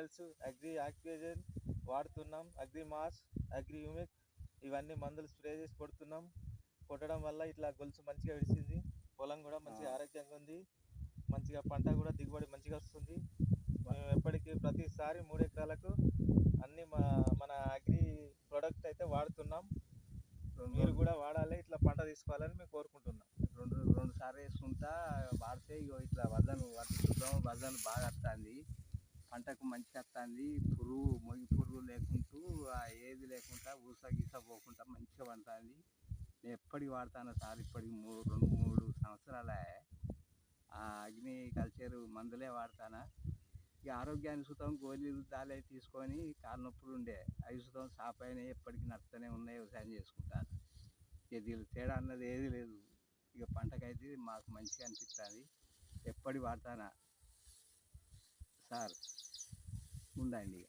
Minerals, agri oxygen వాడుతున్నాం. Agri mass, agri humic ఇవన్నీ మందులు స్ప్రే చేసి కొడుతున్నాం. కొట్టడం వల్ల ఇట్లా గొలుసు మంచిగా విడిచింది. పొలం కూడా మంచిగా ఆరోగ్యంగా ఉంది. మంచిగా పంట కూడా దిగుబడి మంచిగా వస్తుంది. మేము ఎప్పటికీ ప్రతిసారి 3 ఎకరాలకు అన్ని మన అగ్రి ప్రొడక్ట్ అయితే వాడుతున్నాం. మీరు కూడా వాడాలి, ఇట్లా పంట తీసుకోవాలని మేము కోరుకుంటున్నాం. రెండు సార్లు వేసుకుంటా వాడితే ఇట్లా వదను వడ్డుకుంటాం. వదను బాగా వస్తుంది, పంటకు మంచిగా వస్తుంది. మొగి పురుగు లేకుంటూ ఏది లేకుండా ఊస గీస పోకుండా మంచిగా పండుతుంది. నేను ఎప్పటికి వాడతాను సార్, ఇప్పటికి 2-3 సంవత్సరాలే అగ్రికల్చర్ మందులే వాడతాను. ఇక ఆరోగ్యాన్ని సుతం గోళీలు దాలే తీసుకొని కాళ్ళ నొప్పులు ఉండే అవి సుతం సాపైన ఎప్పటికీ నడుస్తూనే ఉన్నాయి. వ్యవసాయం చేసుకుంటాను. ఇక దీని తేడా అన్నది ఏది లేదు. ఇక పంటకైతే మాకు మంచిగా అనిపిస్తుంది. ఎప్పటికి వాడతానా సార్, ఉండండి.